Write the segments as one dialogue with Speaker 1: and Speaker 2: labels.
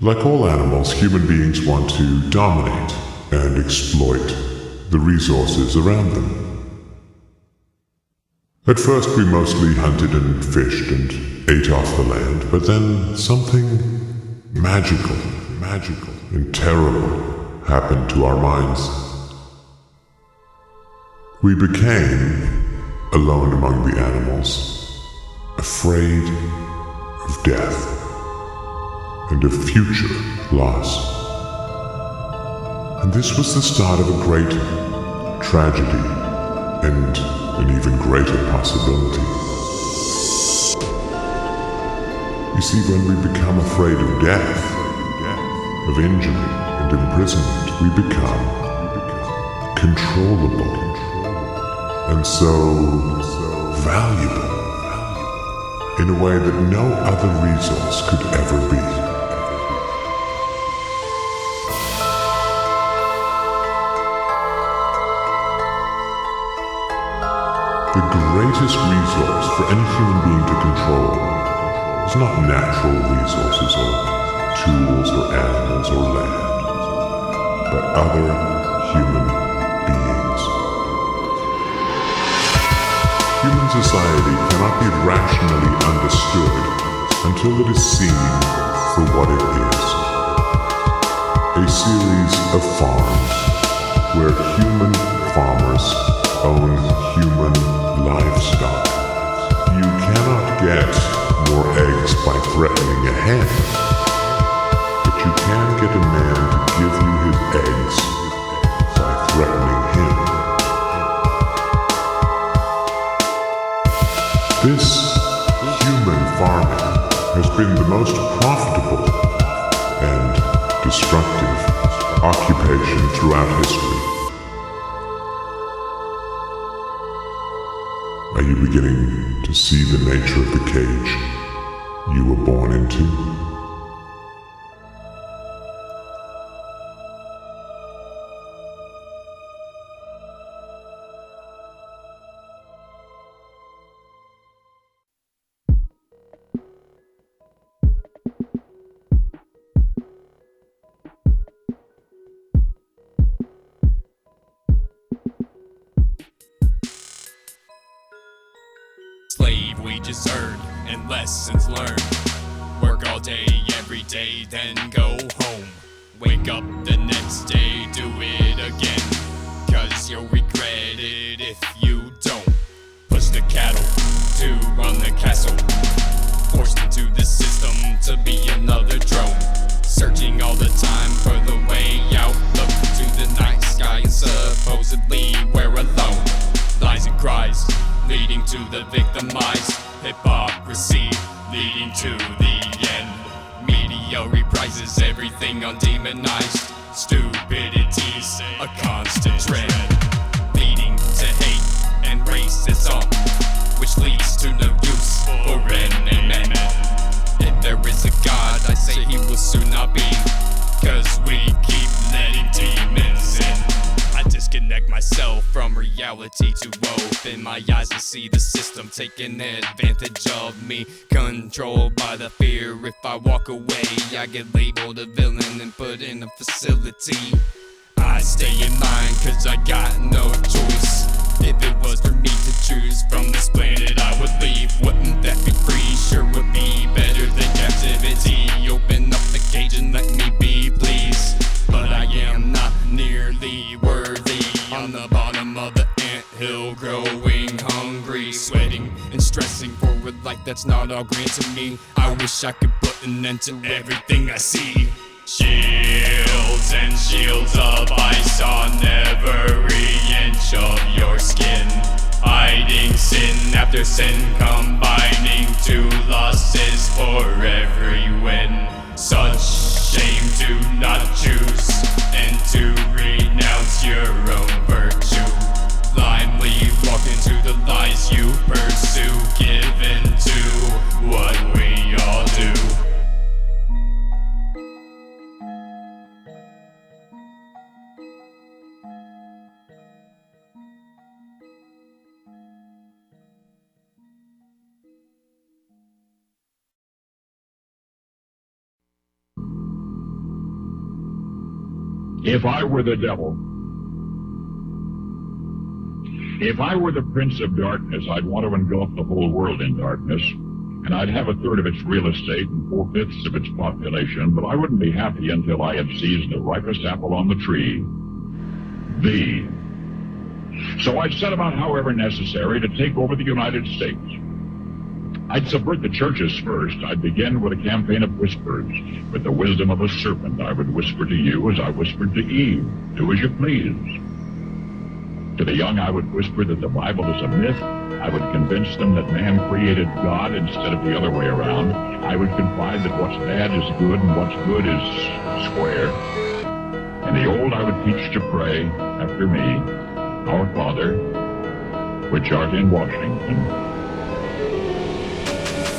Speaker 1: Like all animals, human beings want to dominate and exploit the resources around them. At first we mostly hunted and fished and ate off the land, but then something magical and terrible happened to our minds. We became, alone among the animals, afraid of death and of future loss. And this was the start of a great tragedy and an even greater possibility. You see, when we become afraid of death, of injury and imprisonment, we become controllable and so valuable in a way that no other resource could ever be. The greatest resource for any human being to control is not natural resources or tools or animals or land, but other human beings. Human society cannot be rationally understood until it is seen for what it is. A series of farms where human farmers own human livestock. You cannot get more eggs by threatening a hen. You can get a man to give you his eggs by threatening him. This human farming has been the most profitable and destructive occupation throughout history. Are you beginning to see the nature of the cage you were born into?
Speaker 2: Slave wages earned and lessons learned. Work all day, every day, then go home. Wake up the next day, do it again. Cause you'll regret it if you don't. Push the cattle to run the castle. Forced into the system to be another drone. Searching all the time for the way out. Look to the night sky and supposedly we're alone. Lies and cries leading to the victimized. Hypocrisy leading to the end. Media reprises everything undemonized. Stupidity's a constant trend, leading to hate and racism, which leads to no use for men. If there is a God, I say he will soon not be, cause we keep letting demons in. I disconnect myself from reality to open my eyes to see the system taking advantage of me. Controlled by the fear, if I walk away, I get labeled a villain and put in a facility. I stay in line cause I got no choice. If it was for me to choose from this planet I would leave. Wouldn't that be free? Sure would be better than captivity. Open up the cage and let me be, please. But I am not nearly worthy. On the bottom of the anthill, growing hungry, sweating and stressing forward like that's not all granted me. I wish I could put an end to everything I see. Shields and shields of ice on every inch of your skin. Hiding sin after sin, combining two losses for every win. Such shame to not choose and to renounce your own virtue. Blindly walk into the lies you pursue, given to what we all do.
Speaker 3: If I were the devil, if I were the prince of darkness, I'd want to engulf the whole world in darkness, and I'd have a third of its real estate and 4/5 of its population, but I wouldn't be happy until I had seized the ripest apple on the tree. Thee. So I'd set about, however necessary, to take over the United States. I'd subvert the churches first. I'd begin with a campaign of whispers. With the wisdom of a serpent, I would whisper to you as I whispered to Eve, do as you please. To the young, I would whisper that the Bible is a myth. I would convince them that man created God instead of the other way around. I would confide that what's bad is good and what's good is square. And the old, I would teach to pray after me, Our Father, which art in Washington.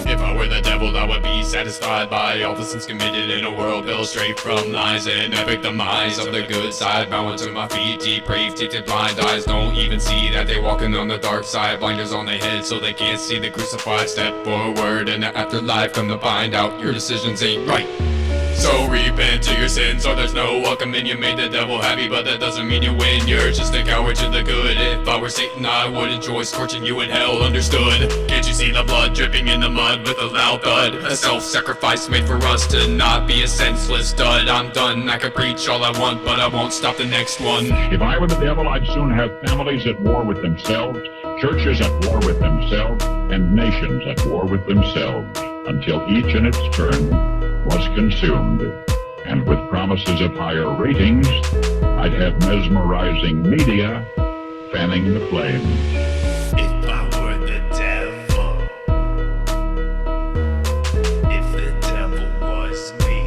Speaker 2: If I were the devil, I would be satisfied by all the sins committed in a world built straight from lies and epic demise of the good side. Bowing to my feet, depraved, tainted blind eyes don't even see that they're walking on the dark side. Blinders on their head so they can't see the crucified. Step forward in the afterlife, come to find out your decisions ain't right. So repent to your sins, or there's no welcome in. You made the devil happy, but that doesn't mean you win. You're just a coward to the good. If I were Satan, I would enjoy scorching you in hell, understood? Can't you see the blood dripping in the mud with a loud thud? A self-sacrifice made for us to not be a senseless dud. I'm done, I could preach all I want, but I won't stop the next one.
Speaker 3: If I were the devil, I'd soon have families at war with themselves, churches at war with themselves, and nations at war with themselves, until each in its turn was consumed, and with promises of higher ratings, I'd have mesmerizing media fanning the flames.
Speaker 4: If I were the devil, if the devil was me,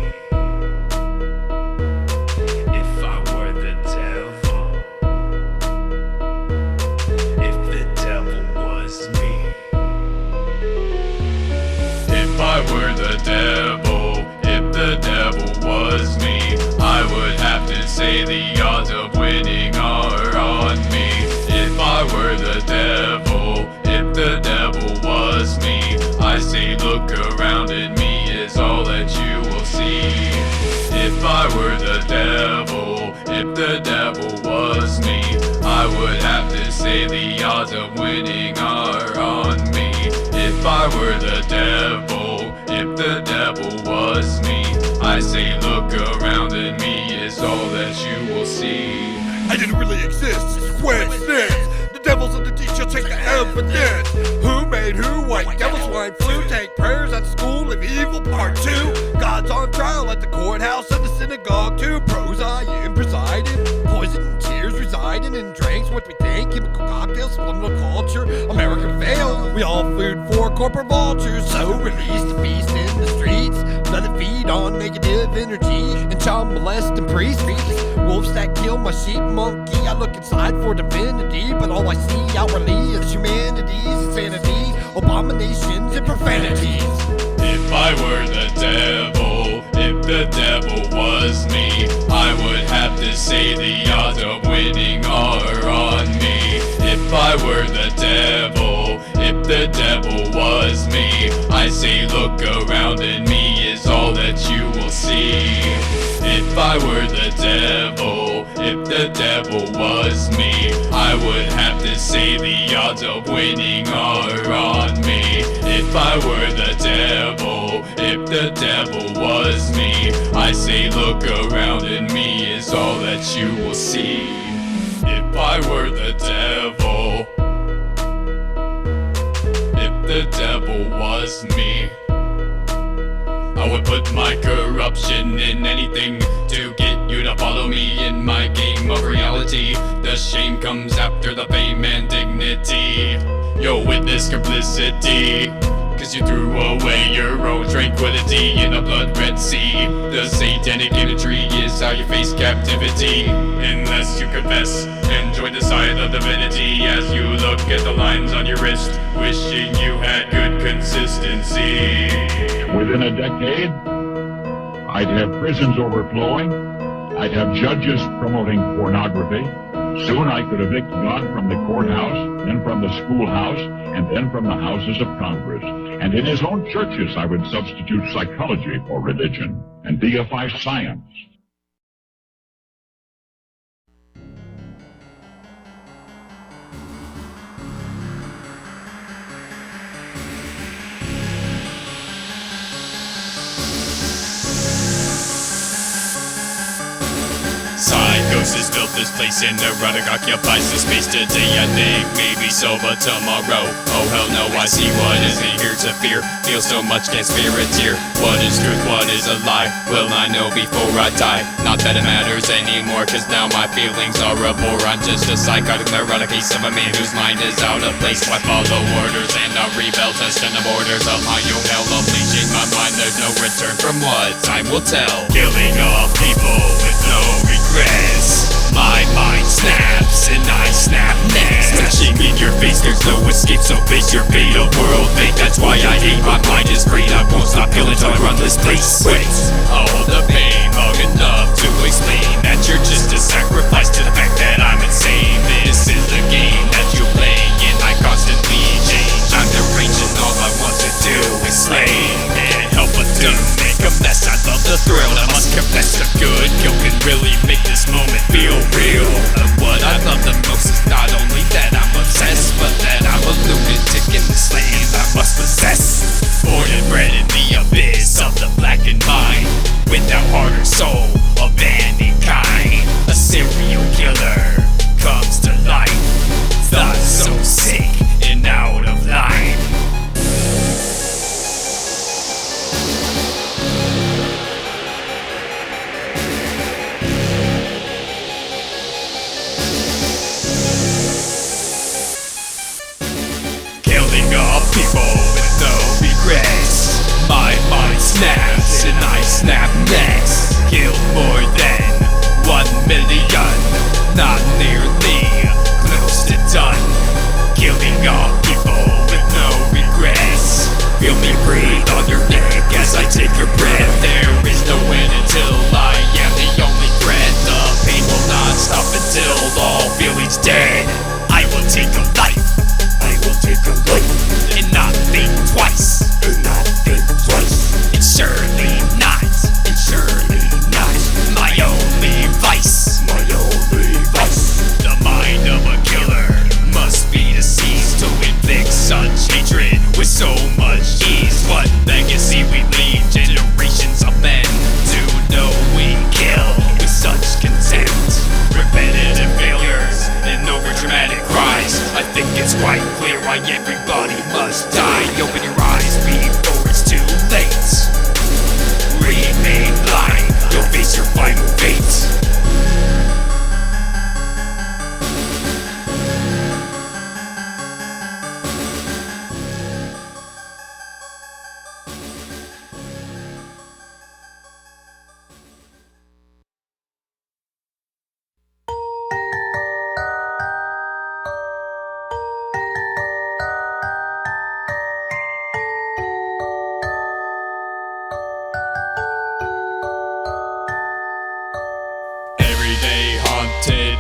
Speaker 4: if I were the devil, if the devil was me,
Speaker 2: If I were the devil, the devil was me, I would have to say the odds of winning are on me. If I were the devil, if the devil was me, I say look around and me is all that you will see. If I were the devil, if the devil was me, I would have to say the odds of winning are on me. If I were the devil, if the devil was me, I say look around and me is all that you will see.
Speaker 5: I didn't really exist, it's coincidence. The devil's in the teacher, take the evidence. Who made who? White devil, swine flu. Take prayers at school of evil part 2. God's on trial at the courthouse and the synagogue too. Pros I am presiding, poison and tears residing in drinks. What we think, chemical cocktails, subliminal culture. American fail, we all food for corporate vultures. So release the beast in the streets, let it feed on negative energy and child molesting priests. Wolves that kill my sheep, monkey. I look inside for divinity, but all I see outwardly is humanity's insanity, abominations and profanities.
Speaker 2: If I were the devil, if the devil was me, I would have to say the odds of winning are on me. If I were the devil, if the devil was me, I say look around and me is all that you will see. If I were the devil, if the devil was me, I would have to say the odds of winning are on me. If I were the devil, if the devil was me, I say look around and me is all that you will see. If I were the devil, if the devil was me, I would put my corruption in anything to get you to follow me in my game of reality. The shame comes after the fame and dignity. You'll witness complicity, cause you threw away your own tranquility in a blood red sea. The satanic imagery is how you face captivity, unless you confess and join the side of divinity. As you look at the lines on your wrist, wishing you had good consistency.
Speaker 3: Within a decade, I'd have prisons overflowing. I'd have judges promoting pornography. Soon I could evict God from the courthouse, then from the schoolhouse, and then from the houses of Congress. And in his own churches, I would substitute psychology for religion and deify science.
Speaker 2: Demonicalicosis built this place and neurotic occupies the space today. I think maybe so, but tomorrow, oh hell no, I see what isn't here to fear. Feel so much, can't spare a tear. What is truth, what is a lie? Will I know before I die? Not that it matters anymore, cause now my feelings are a bore. I'm just a psychotic neurotic case of a man whose mind is out of place. So I follow orders and I rebel, testing the borders of my own hell. Unleashing my mind, there's no return from what time will tell.
Speaker 4: Killing off people with no regrets. My mind snaps and I snap next.
Speaker 2: Smashing in your face, there's no escape, so face your fate. A world fate, that's why I hate. My mind is great, I won't stop killing till I run this place. Wait, I'll hold the pain long enough to explain that you're just a sacrifice to the fact that I'm insane. This is the game that you play and I constantly change. I'm deranged and all I want to do is slay. Can't help but to make a mess, I love the thrill. I must confess, a good kill can really make this moment feel real. And what I love the most is not only that I'm obsessed, but that I'm a lunatic in the slaves I must possess. Born and bred in the abyss of the blackened mind, without heart or soul of any kind. A serial killer comes to life, thoughts so sick and out of line. Killing off people with no regrets. My mind snaps and I snap next. Killed more than 1 million, not nearly close to done. Killing off people with no regrets. Feel me breathe on your neck as I take your breath. There is no end until I am the only threat. The pain will not stop until all feelings dead. I will take a life, I will take a life, and not think twice, and not think twice. It's surely not, it's surely not my only vice, my only vice. The mind of a killer must be deceased to inflict such hatred with so much ease. What legacy we leave generations of men to know we kill with such contempt. Repetitive failures and overdramatic cries. I think it's quite clear why everybody must die. Open your eyes before it's too late. Remain blind, you'll face your final fate.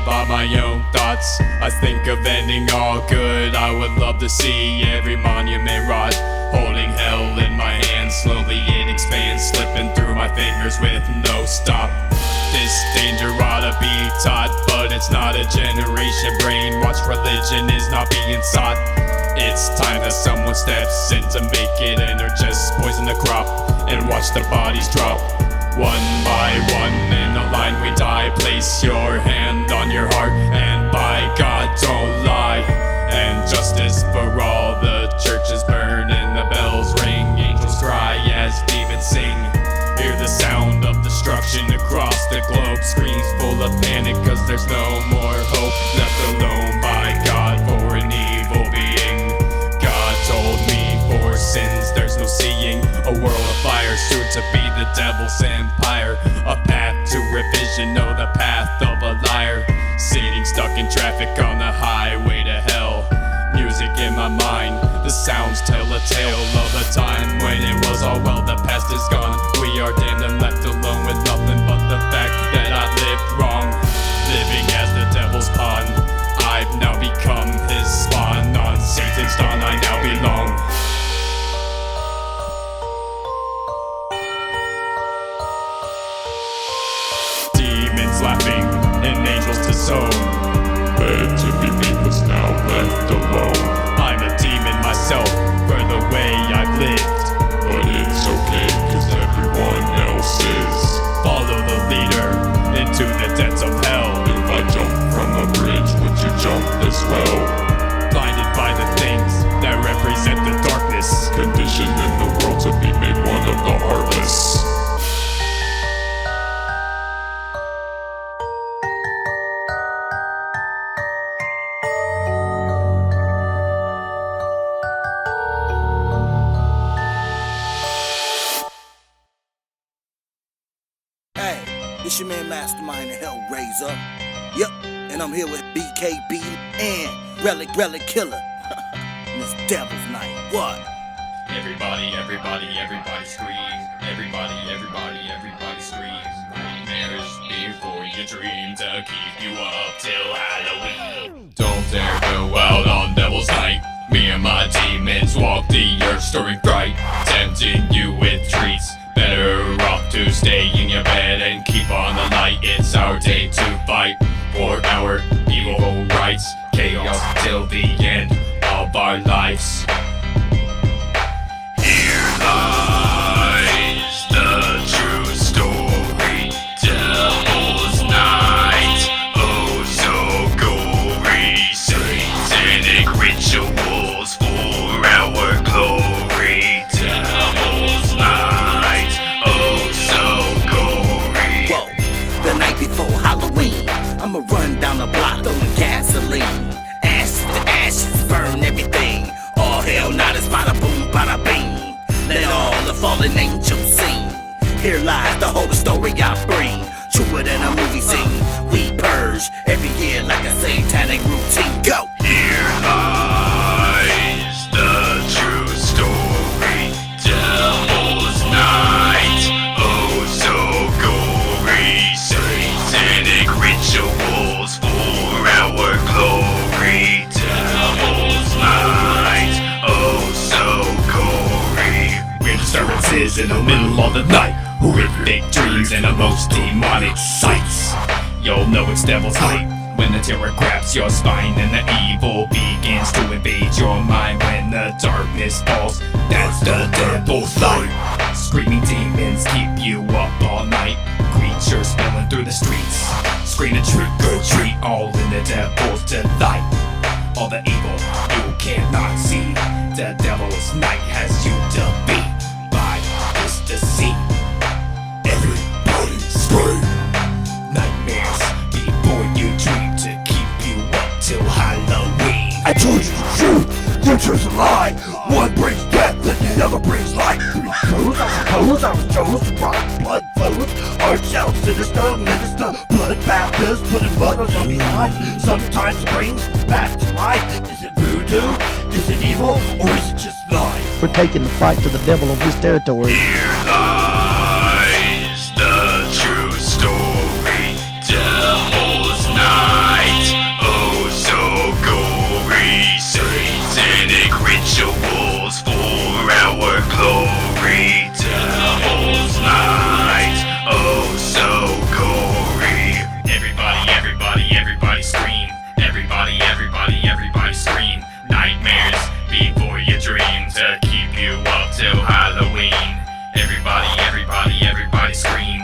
Speaker 2: By my own thoughts, I think of ending all good. I would love to see every monument rot. Holding hell in my hands, slowly it expands, slipping through my fingers with no stop. This danger ought to be taught, but it's not a generation brainwash. Religion is not being sought. It's time that someone steps in to make it, and or just poison the crop and watch the bodies drop. One by one in a line we die. Place your hand on your heart and by God don't lie. And justice for all, the churches burn and the bells ring. Angels cry as demons sing. Hear the sound of destruction across the globe. Screams full of panic cause there's no more hope. Left alone by God for an evil being. God told me for sins there's no seeing. A world of fire soon to be the devil's empire. A path to revision, no the path of a liar. Sitting stuck in traffic on the highway to hell. Music in my mind, the sounds tell a tale of a time when it was all well. The past is gone, we are damned and left alone with nothing but the fact that I lived wrong. Living as the devil's pawn, I've now become his spawn. On Satan's dawn I now belong. Laughing and angels to zone.
Speaker 1: Led to be meaningless, now left alone.
Speaker 2: I'm a demon myself for the way I've lived.
Speaker 1: But it's okay, cause everyone else is.
Speaker 2: Follow the leader into the depths of hell.
Speaker 6: Hey, this your man Mastamind and Hellraiser. Yep, and I'm here with BKB and RelliK Killer. And it's Devil's Night. What?
Speaker 2: Everybody scream. Everybody scream. Nightmares before you dream to keep you up till Halloween. Don't dare go out on Devil's Night. Me and my demons walk the earth stirring fright, tempting you with treats. Better off to stay in your bed and keep on the light. It's our day to fight for our evil rights. Chaos till the end of our lives.
Speaker 4: Here lies the true story. Devil's Night, oh so gory. Satanic rituals for our glory. Devil's Night, oh so gory.
Speaker 6: Whoa, the night before Halloween, I'ma run down the block throwing gasoline. Ashes to ashes, burn everything. All hell, not as bada boom, bada bing. Let all the fallen angels sing. Here lies the whole story I bring. Truer than a movie scene. We purge every year like a satanic routine. Go!
Speaker 4: Here lies the true story. Devil's Night, oh so gory. Satanic rituals for our glory. Devil's Night, oh so gory.
Speaker 2: Weird disturbances in the middle of the night. Horrific dreams and the most demonic sights. You'll know it's Devil's Night when the terror grabs your spine and the evil begins to invade your mind. When the darkness falls, that's the Devil's Night. Screaming demons keep you up all night. Creatures spilling through the streets, screaming trick or treat, all in the Devil's delight. All the evil you cannot see, the Devil's Night has you defeat by this deceit. Everybody scream. Nightmares before you dream to keep you up till Halloween.
Speaker 5: I told you the truth, you chose a lie. One brings death and the other brings life. Because I suppose I was chose to rock blood flows. Angelz, sinister, minister, blood Baptist, putting mud on behind. Sometimes brings back to life. Is it voodoo? Is it evil? Or is it just life?
Speaker 7: We're taking the fight to the devil on his territory.
Speaker 4: Here lies the true story. Devil's Night, oh so gory. Satanic rituals for our glory. Devil's Night, oh so gory.
Speaker 2: Everybody scream. Everybody scream. Nightmares before you dream to keep you up till Halloween. Everybody scream.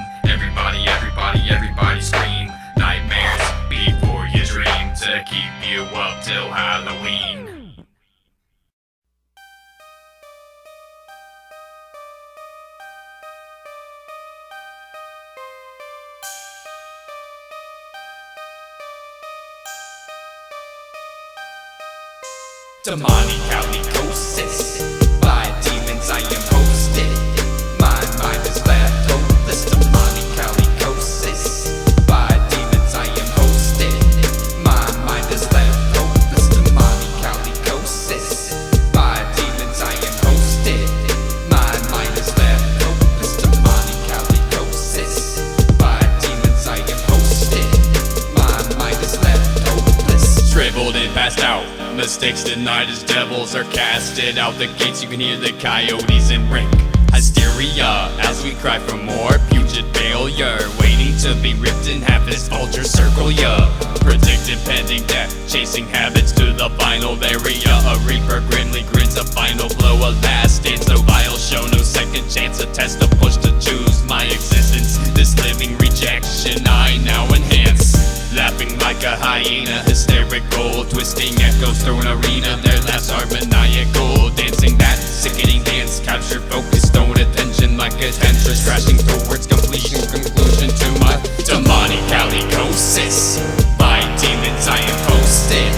Speaker 2: Everybody scream. Nightmares before you dream to keep you up till Halloween. Demonicalicosis, by demons I am hosted. My mind is left hopeless. Demonicalicosis, by demons I am hosted. My mind is left hopeless. Demonicalicosis, by demons I am hosted. My mind is left hopeless. Demonicalicosis, by demons I am hosted. My mind is left hopeless. Shriveled and passed out. Mistakes denied as devils are casted out the gates. You can hear the coyotes and ring hysteria as we cry for more putrid failure, waiting to be ripped in half as vultures circle ya. Predicted pending death, chasing habits to the final area. A reaper grimly grins, a final blow, a last dance. No vile show, no second chance, a test, a push to choose my existence. This living rejection I now enhance. Laughing like a hyena, hysterical, twisting echoes through an arena. Their laughs are maniacal, dancing that sickening dance. Capture focus, stone attention like a tentress, crashing towards completion, conclusion to my demonicalicosis. By demons I am hosted.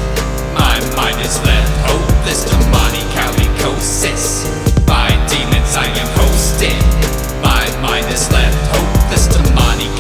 Speaker 2: My mind is left hopeless. Demonicalicosis. By demons I am hosted. My mind is left hopeless. Demonicalicosis.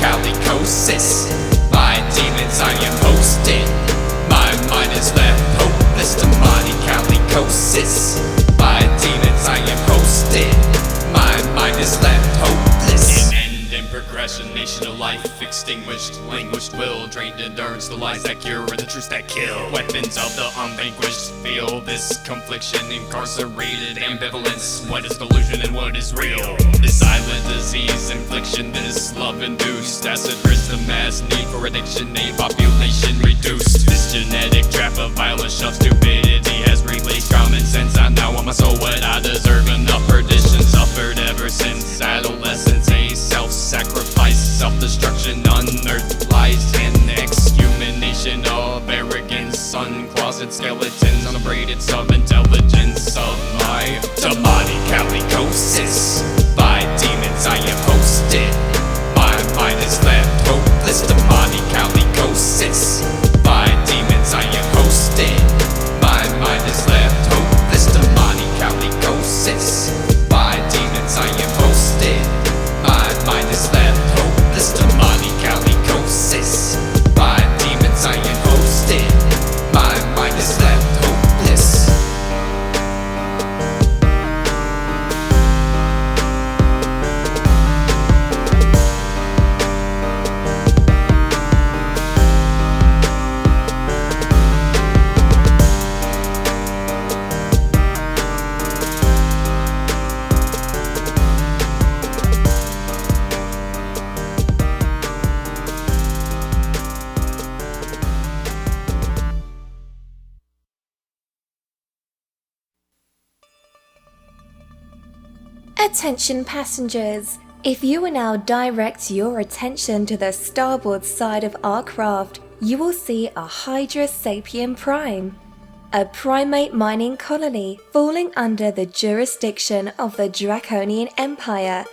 Speaker 2: Transhumanation of life, extinguished, languished will, drained endurance, the lies that cure and the truths that kill. Weapons of the unvanquished, feel this confliction, incarcerated ambivalence. What is delusion and what is real? This silent disease infliction, this love-induced acid risk, the mass need for addiction, a population reduced. This genetic trap of violence of stupidity has released common sense. I now want my soul what I deserve, enough perdition suffered ever since adolescence. A self-sacrifice, self-destruction, unearthed lies, and exhumanation of arrogance, uncloset skeletons, unabraded sub-intelligence of my Demonicalicosis. By demons I am hosted, my mind is left hopeless. Demonicalicosis. By demons I am hosted, my mind is left hopeless. Demonicalicosis. By demons I am hosted, my mind is left hopeless. Demonicalicosis. By demons I am hosted, my mind is left hopeless.
Speaker 8: Attention passengers, if you will now direct your attention to the starboard side of our craft, you will see a Hydra Sapien Prime, a primate mining colony falling under the jurisdiction of the Draconian Empire.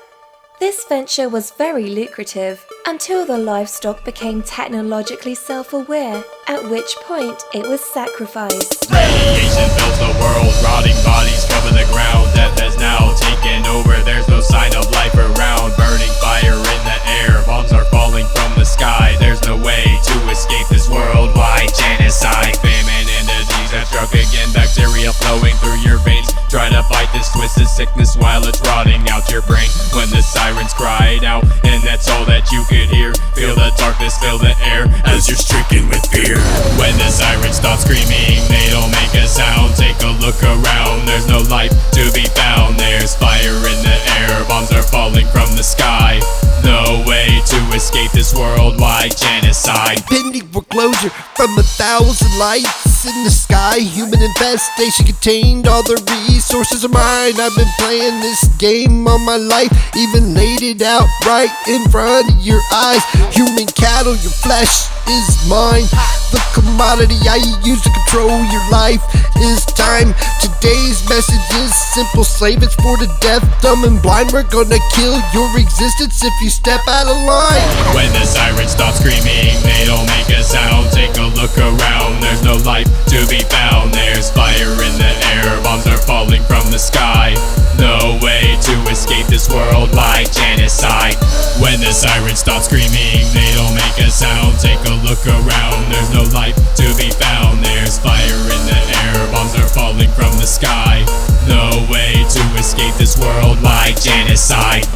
Speaker 8: This venture was very lucrative until the livestock became technologically self-aware, at which point it was sacrificed.
Speaker 2: Radiation fills the world, rotting bodies cover the ground. Death has now taken over, there's no sign of life around. Burning fire in the air, bombs are falling from the sky. There's no way to escape this worldwide genocide. Famine and disease have struck again, bacteria flowing through your veins. Try to fight this twisted sickness while it's rotting out your brain. When the sirens cried out, and that's all that you could hear. Feel the darkness, fill the air as you're stricken with fear. When the sirens stop screaming, they don't make a sound. Take a look around, there's no life to be found. There's fire in the air, bombs are falling from the sky. No way to escape this worldwide genocide.
Speaker 5: Pending foreclosure from 1,000 lights in the sky. Human infestation contained, all the resources are mine. I've been playing this game all my life, even laid it out right in front of your eyes. Human cattle, your flesh is mine. The commodity I use to control your life is time. Today's message is simple, slave it's for the deaf, dumb and blind. We're gonna kill your existence if you step out of line.
Speaker 2: When the sirens stop screaming, they don't make a sound. Take a look around, there's no life to be found. There's fire in the air, bombs are falling from the sky. No way to escape this worldwide genocide. When the sirens stop screaming, they don't make a sound. Take a look around, there's no life to be found. There's fire in the air, bombs are falling from the sky. No way to escape this worldwide genocide.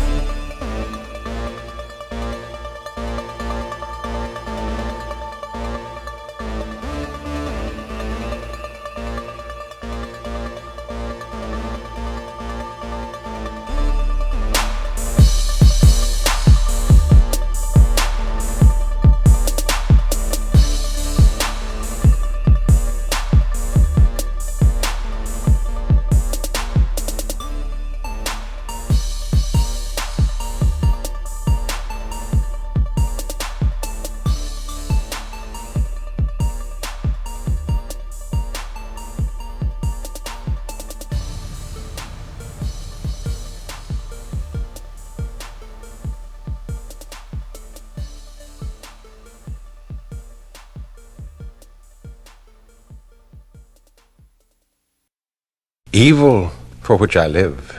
Speaker 9: Evil, for which I live,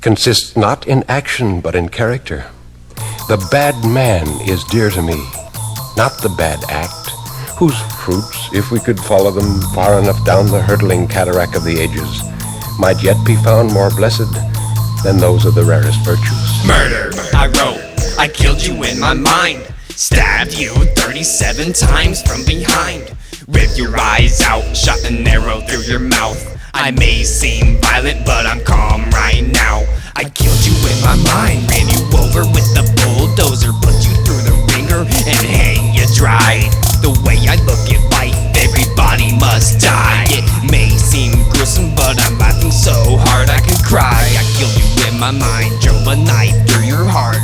Speaker 9: consists not in action but in character. The bad man is dear to me, not the bad act, whose fruits, if we could follow them far enough down the hurtling cataract of the ages, might yet be found more blessed than those of the rarest virtues.
Speaker 2: Murder, I wrote.
Speaker 4: I killed you in my mind. Stabbed you 37 times from behind. Ripped your eyes out, shot an arrow through your mouth. I may seem violent, but I'm calm right now. I killed you in my mind, ran you over with the bulldozer, put you through the ringer and hang you dry. The way I look at life, everybody must die. It may seem gruesome, but I'm laughing so hard I could cry. I killed you in my mind, drove a knife through your heart.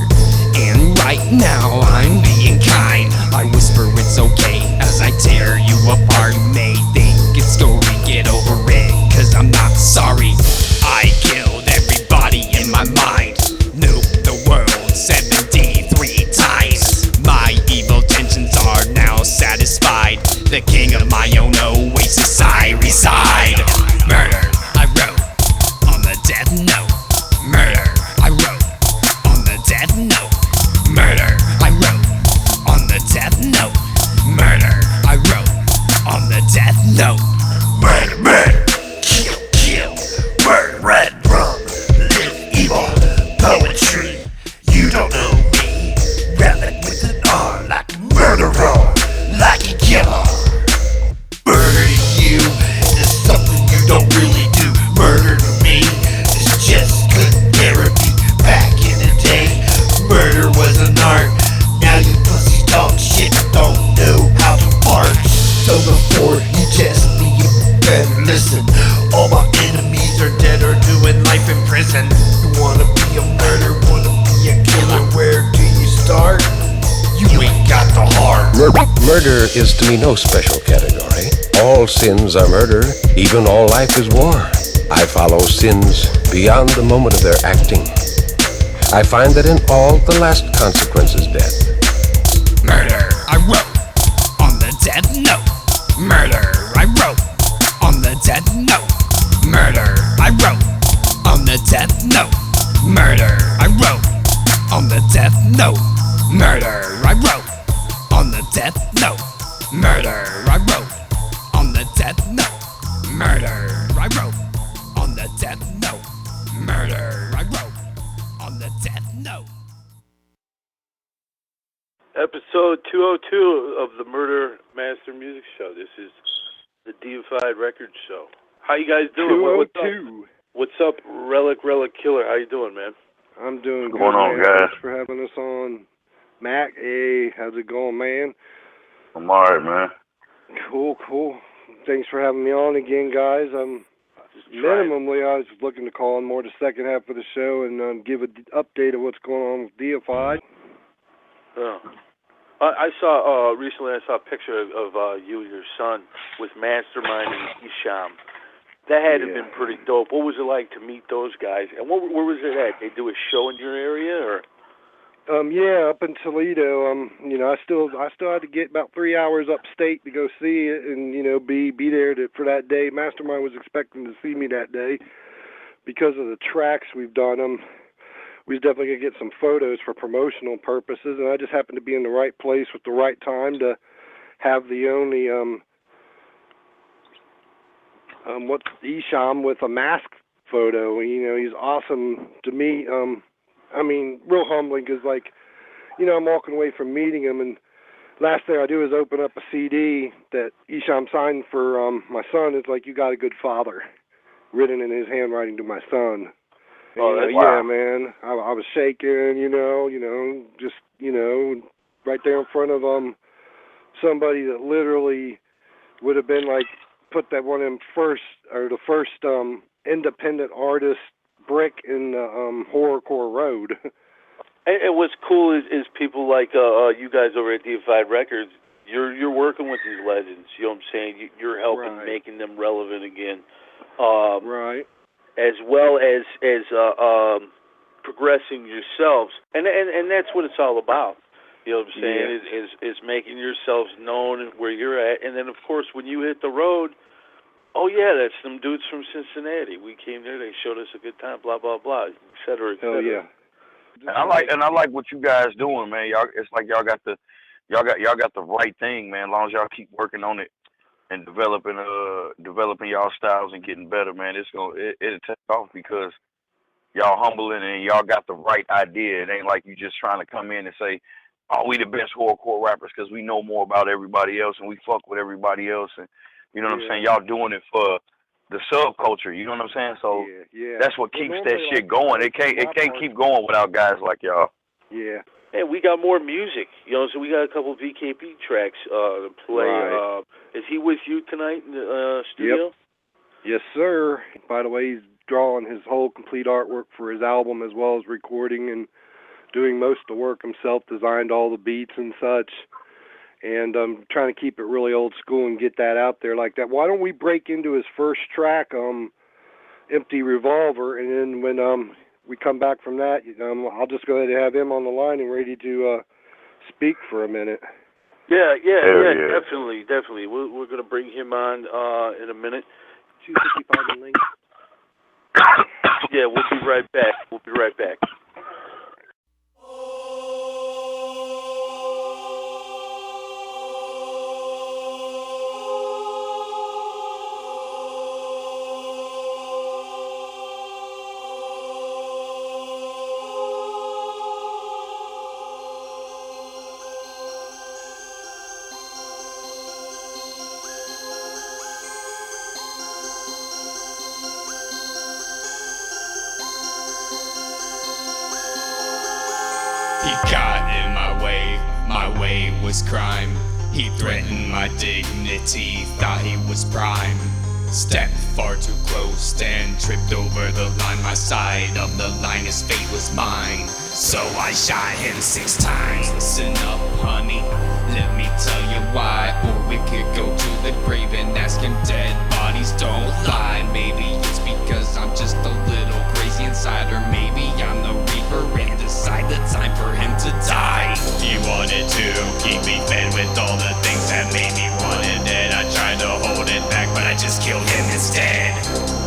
Speaker 4: And right now I'm being kind. I whisper it's okay as I tear you apart. You may think it's gory, get over it, cause I'm not sorry. I killed everybody in my mind. Nuked the world 73 times. My evil tensions are now satisfied. The king of my own oasis I reside. Murder, I wrote on the death note. Murder, I wrote on the death note. Murder, I wrote on the death note. Murder, I wrote on the death note. Murder, murder, kill, kill. Murder, red rum, live evil, poetry. You don't know me. Relic with an R like a murderer, like a killer. Murdering you is something you don't really do. Murder to me is just good therapy. Back in the day, murder was an art. Now you pussies talk shit, don't know how to fart. So before you test me, you better listen. All my enemies are dead or doing life in prison. You wanna be a murderer, wanna be a killer, where do you start? You ain't got the heart.
Speaker 9: Murder is to me no special category. All sins are murder, even all life is war. I follow sins beyond the moment of their acting. I find that in all, the last consequence is death.
Speaker 4: Murder, I wrote on the death note. Murder, I wrote on the death note. Murder, I wrote on the death note. Murder, I wrote on the death note. Murder, I wrote on the death note. Murder, I wrote on the death note. Murder, I wrote on the death note. Murder, I wrote on the death note.
Speaker 10: Episode 202 of the Murder Master Music Show. This is the Deified Records Show. How you guys doing? What's up, RelliK Killer? How you doing, man?
Speaker 11: I'm doing
Speaker 10: What's
Speaker 11: good,
Speaker 10: going on,
Speaker 11: man.
Speaker 10: guys?
Speaker 11: Thanks for having us on. Mac, hey, how's it going, man?
Speaker 12: I'm alright, man.
Speaker 11: Cool. Thanks for having me on again, guys. Minimally, I was looking to call in more the second half of the show and give an update of what's going on with Deified.
Speaker 10: Oh. I saw recently. I saw a picture of you and your son with Mastamind and Isham. That had to have been pretty dope. What was it like to meet those guys? And where was it at? They do a show in your area, or?
Speaker 11: Yeah, up in Toledo. I still had to get about 3 hours upstate to go see it, and be there for that day. Mastamind was expecting to see me that day because of the tracks we've done. We was definitely gonna get some photos for promotional purposes, and I just happened to be in the right place with the right time to have the only what's Isham with a mask photo. He's awesome to me. Real humbling, because I'm walking away from meeting him, and last thing I do is open up a CD that Isham signed for my son. It's like, "You got a good father," written in his handwriting to my son. And, yeah, man, I was shaking, just right there in front of somebody that literally would have been put that one in the first independent artist brick in the horrorcore road.
Speaker 10: And what's cool is people like you guys over at Deified Records. You're working with these legends. You know what I'm saying? You're helping making them relevant again.
Speaker 11: Right.
Speaker 10: As well as progressing yourselves, and that's what it's all about. You know what I'm saying?
Speaker 11: Yeah.
Speaker 10: Is making yourselves known where you're at, and then of course when you hit the road, oh yeah, that's some dudes from Cincinnati. We came there, they showed us a good time, blah blah blah, et cetera, et cetera.
Speaker 11: Hell yeah.
Speaker 12: And I like what you guys doing, man. Y'all, it's like y'all got the right thing, man. As long as y'all keep working on it and developing y'all styles and getting better, man, it'll take off, because y'all humbling and y'all got the right idea. It ain't like you just trying to come in and say, "Oh, we the best horrorcore rappers because we know more about everybody else and we fuck with everybody else." And you know what I'm saying? Y'all doing it for the subculture. You know what I'm saying? So that's what keeps that shit going. It can't keep going without guys like y'all.
Speaker 11: Yeah.
Speaker 10: And we got more music, you know, so we got a couple of BKB tracks to play.
Speaker 11: Right.
Speaker 10: Is he with you tonight in the studio?
Speaker 11: Yep. Yes, sir. By the way, he's drawing his whole complete artwork for his album as well as recording and doing most of the work himself, designed all the beats and such. And I'm trying to keep it really old school and get that out there like that. Why don't we break into his first track, Empty Revolver, and then when we come back from that, I'll just go ahead and have him on the line and ready to speak for a minute.
Speaker 10: Yeah, definitely. We're going to bring him on in a minute.
Speaker 11: 255 link.
Speaker 10: Yeah, we'll be right back.
Speaker 2: He got in my way was crime. He threatened my dignity, thought he was prime. Stepped far too close and tripped over the line. My side of the line, his fate was mine. So I shot him 6 times. Listen up, honey, let me tell you why. Or we could go to the grave and ask him dead bodies don't lie. Maybe it's because I'm just a little crazy inside, or maybe I'm the reaper and decide the time for him to die. He wanted to keep me fed with all the things that made me want it dead. I tried to hold it back, but I just killed him instead.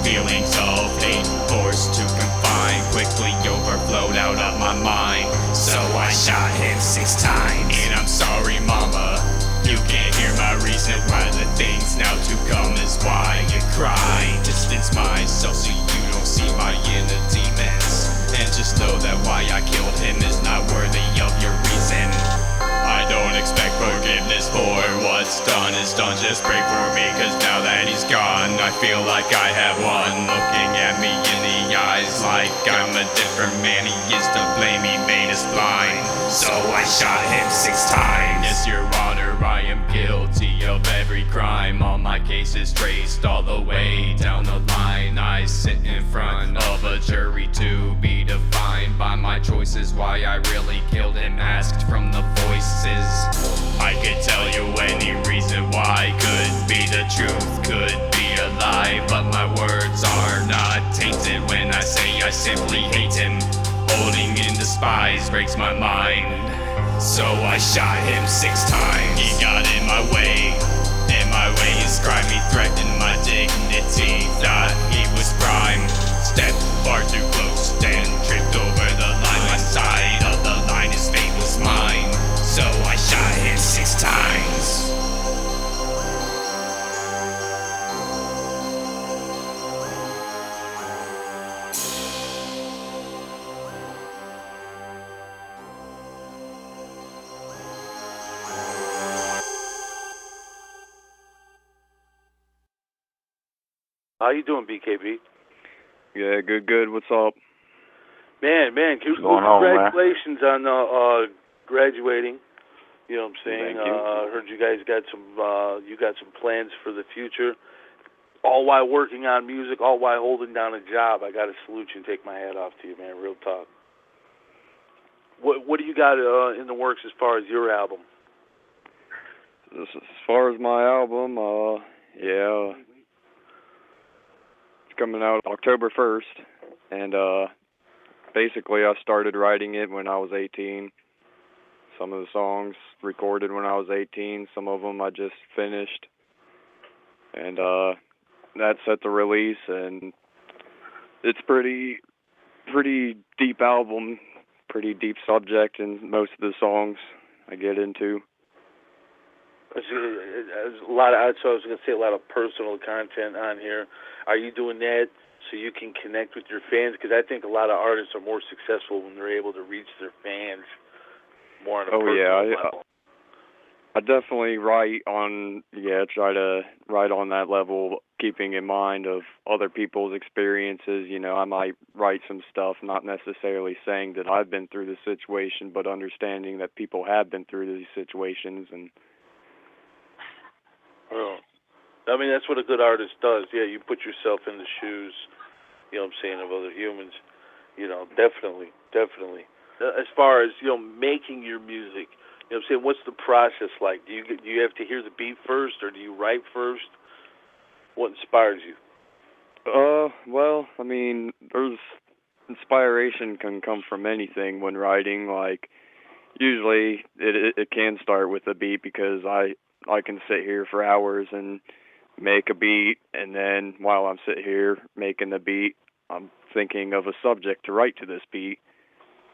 Speaker 2: Feelings of hate forced to confine quickly overflowed out of my mind. So I shot him 6 times. And I'm sorry, mama, you can't hear my reason why. The things now to come is why you cry. Distance myself so you don't see my inner demons, and just know that why I killed him is not worthy of your reason. I don't expect forgiveness for what's done is done. Just pray for me, cause now that he's gone, I feel like I have won. Looking at me in the eyes like I'm a different man. He is to blame, he made us blind. So I shot him 6 times. Yes, your honor, I am guilty of every crime. All my cases traced all the way down the line. I sit in front of a jury to be defined by my choices. Why I really killed him, asked from the voices. I could tell you any reason why. Could be the truth, could be a lie, but my words are not tainted when I say I simply hate him. Holding in despise breaks my mind. So I shot him 6 times. He got in my way, and my way is crime. He threatened my dignity, thought he was prime. Stepped far too close and tripped over the line. My side of the line, his fate was mine. So I shot him 6 times.
Speaker 10: How you doing, BKB?
Speaker 13: Yeah, good. What's up?
Speaker 10: Man,
Speaker 12: What's going on,
Speaker 10: congratulations on graduating. You know what I'm saying?
Speaker 13: Thank you.
Speaker 10: Heard you guys got some plans for the future. All while working on music, all while holding down a job. I got to salute you and take my hat off to you, man. Real talk. What do you got in the works as far as your album?
Speaker 13: As far as my album, it's coming out October 1st, and basically I started writing it when I was 18. Some of the songs recorded when I was 18, some of them I just finished, and that's at the release, and it's pretty deep album, pretty deep subject in most of the songs I get into.
Speaker 10: There's a lot of, so I was going to say a lot of personal content on here. Are you doing that so you can connect with your fans? Because I think a lot of artists are more successful when they're able to reach their fans more on a personal level.
Speaker 13: I definitely try to write on that level, keeping in mind of other people's experiences. You know, I might write some stuff, not necessarily saying that I've been through the situation, but understanding that people have been through these situations. And
Speaker 10: well, I mean, that's what a good artist does. Yeah, you put yourself in the shoes, you know what I'm saying, of other humans. You know, definitely. As far as, you know, making your music, you know what I'm saying, what's the process like? Do you have to hear the beat first, or do you write first? What inspires you?
Speaker 13: Well, I mean, inspiration can come from anything when writing. Like, usually it can start with a beat, because I can sit here for hours and make a beat, and then while I'm sitting here making the beat, I'm thinking of a subject to write to this beat.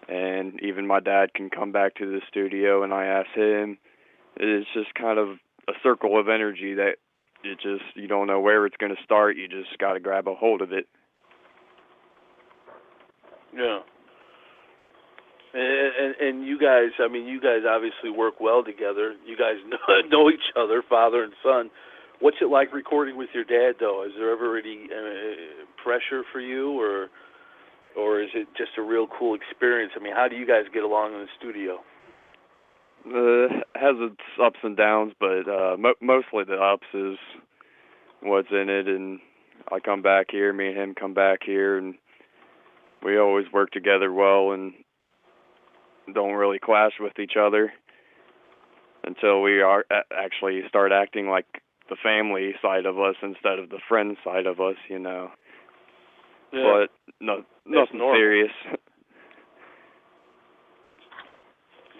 Speaker 13: And even my dad can come back to the studio and I ask him. It's just kind of a circle of energy that you don't know where it's going to start. You just got to grab a hold of it.
Speaker 10: Yeah. And you guys, I mean, you guys obviously work well together. You guys know each other, father and son. What's it like recording with your dad, though? Is there ever any pressure for you, or is it just a real cool experience? I mean, how do you guys get along in the studio?
Speaker 13: It has its ups and downs, but mostly the ups is what's in it. And I come back here, me and him come back here, and we always work together well and don't really clash with each other until we actually start acting like the family side of us instead of the friend side of us, you know. Yeah. But nothing serious.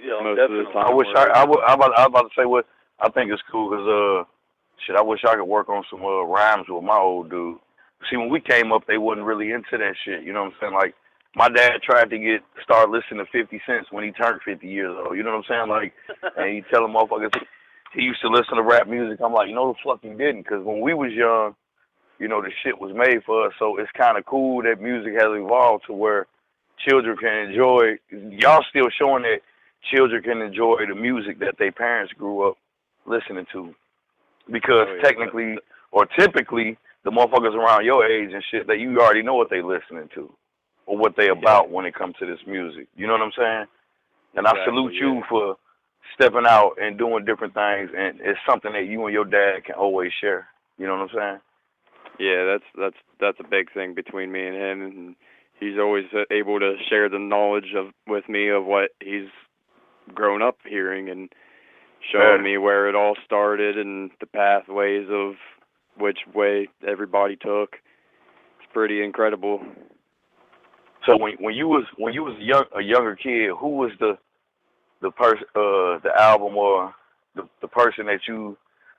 Speaker 10: Yeah,
Speaker 13: most
Speaker 10: definitely.
Speaker 13: of the time.
Speaker 12: I was about to say what I think is cool, because I wish I could work on some rhymes with my old dude. See, when we came up, they wasn't really into that shit. You know what I'm saying? Like, my dad tried to start listening to 50 Cent when he turned 50 years old. You know what I'm saying? Like, and he telling motherfuckers he used to listen to rap music. I'm like, no, the fuck he didn't, because when we was young, you know, the shit was made for us. So it's kind of cool that music has evolved to where children can enjoy. Y'all still showing that children can enjoy the music that their parents grew up listening to, because technically or typically the motherfuckers around your age and shit, that you already know what they listening to or what they about when it comes to this music. You know what I'm saying? And I salute you for stepping out and doing different things, and it's something that you and your dad can always share. You know what I'm saying?
Speaker 13: Yeah, that's a big thing between me and him, and he's always able to share the knowledge with me of what he's grown up hearing, and showing me where it all started and the pathways of which way everybody took. It's pretty incredible.
Speaker 12: So when you was a younger kid, who was the album or the person that you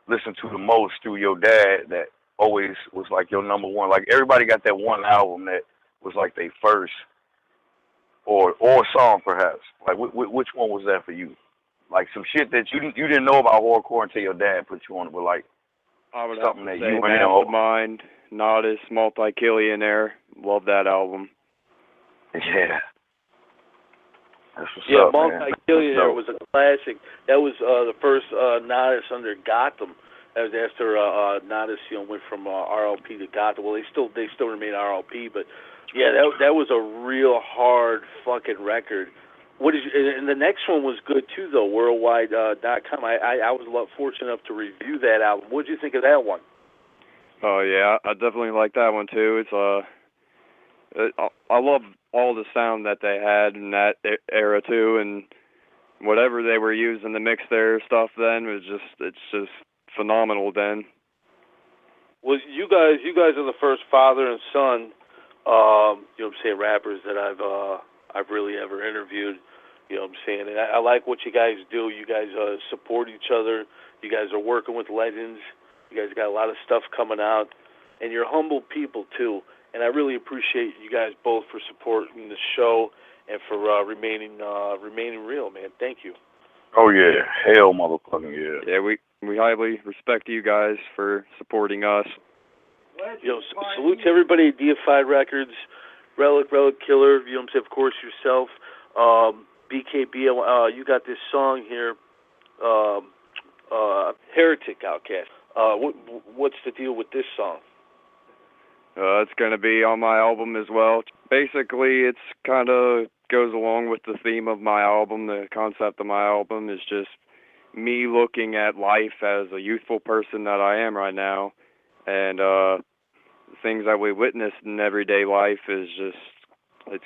Speaker 12: listened to the most through your dad that always was like your number one? Like, everybody got that one album that was like their first, or song perhaps. Like, which one was that for you? Like some shit that you didn't know about horrorcore until your dad put you on it, but like
Speaker 13: I would
Speaker 12: something
Speaker 13: have to
Speaker 12: that
Speaker 13: say
Speaker 12: you went on.
Speaker 13: Mastamind, Nodus, Multi-Killionaire. Love that album.
Speaker 12: Yeah. That's what's up,
Speaker 10: Multi-Killionaire was a classic. That was the first Nodus under Gotham. That was after Nodus, went from RLP to Gotham. Well, they still remain RLP, but yeah, that was a real hard fucking record. And the next one was good too, though. Worldwide.com. I was fortunate enough to review that album. What did you think of that one?
Speaker 13: Oh yeah, I definitely like that one too. I love all the sound that they had in that era too, and whatever they were using to mix their stuff then it's just phenomenal then.
Speaker 10: Well, you guys are the first father and son, rappers that I've really ever interviewed. You know what I'm saying? And I like what you guys do. You guys support each other. You guys are working with legends. You guys got a lot of stuff coming out, and you're humble people too. And I really appreciate you guys both for supporting the show and for remaining real, man. Thank you.
Speaker 12: Oh yeah, hell, motherfucking yeah.
Speaker 13: Yeah, we highly respect you guys for supporting us.
Speaker 10: Salute to everybody at Deified Records, RelliK Killer, you know what I'm saying, of course, yourself, BKB, you got this song here, Heretic Outcast. What's the deal with this song?
Speaker 13: It's going to be on my album as well. Basically, it's kind of goes along with the theme of my album. The concept of my album is just me looking at life as a youthful person that I am right now, and things that we witness in everyday life is just, it's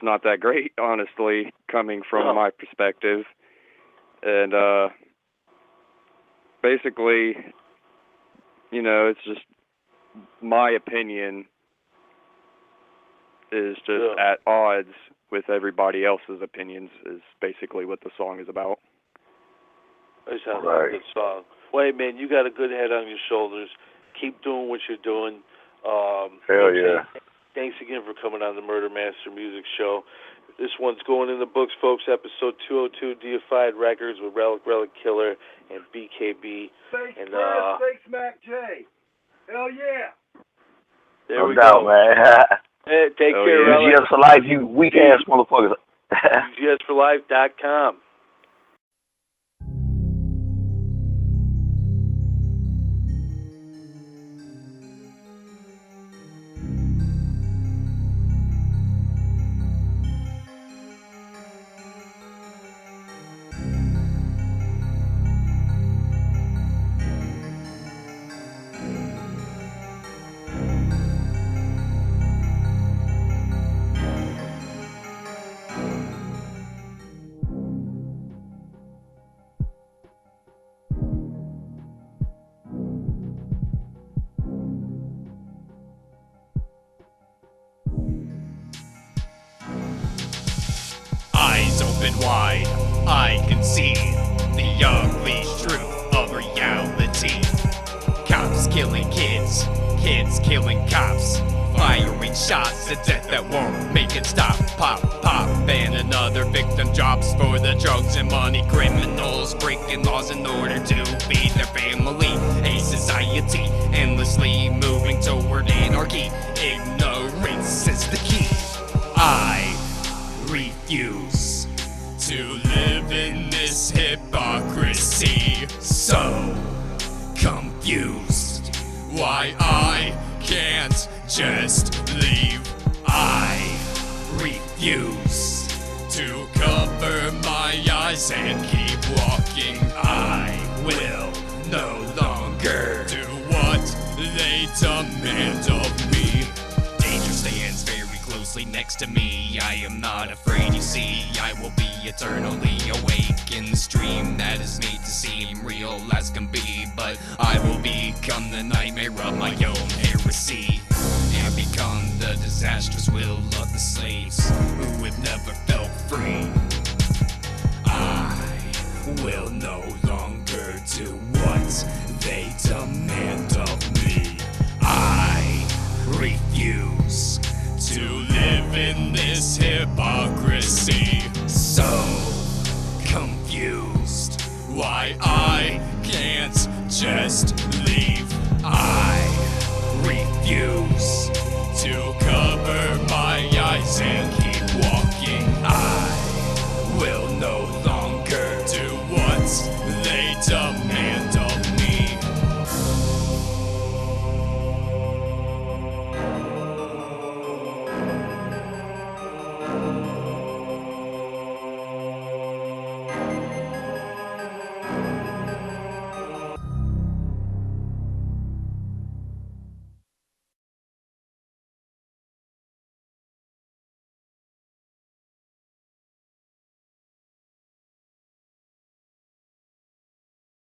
Speaker 13: not that great, honestly, coming from my perspective. And basically, it's just my opinion is just at odds with everybody else's opinions is basically what the song is about.
Speaker 10: That sounds like a good song. Well, hey, man, you got a good head on your shoulders. Keep doing what you're doing.
Speaker 12: Hell yeah.
Speaker 10: Thanks again for coming on the Murder Master Music Show. This one's going in the books, folks. Episode 202, Deified Records with RelliK Killer and BKB.
Speaker 11: Thanks, thanks, Mac J. Hell yeah.
Speaker 10: There we
Speaker 12: go,
Speaker 10: go,
Speaker 12: man.
Speaker 10: Hey, take care, RelliK.
Speaker 12: UGS for life, you weak ass motherfuckers.
Speaker 10: UGSforlife.com.
Speaker 4: Eyes open wide, I can see the ugly truth of reality. Cops killing kids, kids killing cops, firing shots to death that won't make it stop. Pop, pop, and another victim drops for the drugs and money. Criminals breaking laws in order to feed their family. A society endlessly moving toward anarchy. Ignorance is the key. I refuse to live in this hypocrisy. So confused why I can't just leave. I refuse to cover my eyes and keep walking. I will no longer do what they demand of me. Danger stands very closely next to me. I am not afraid, you see. I will be eternally awake in this dream that is made to seem real as can be. But I will become the nightmare of my own heresy, and become the disastrous will of the slaves who have never felt free. I will no longer do what they demand of me. I refuse to live in this hypocrisy. So confused why I can't just leave. I refuse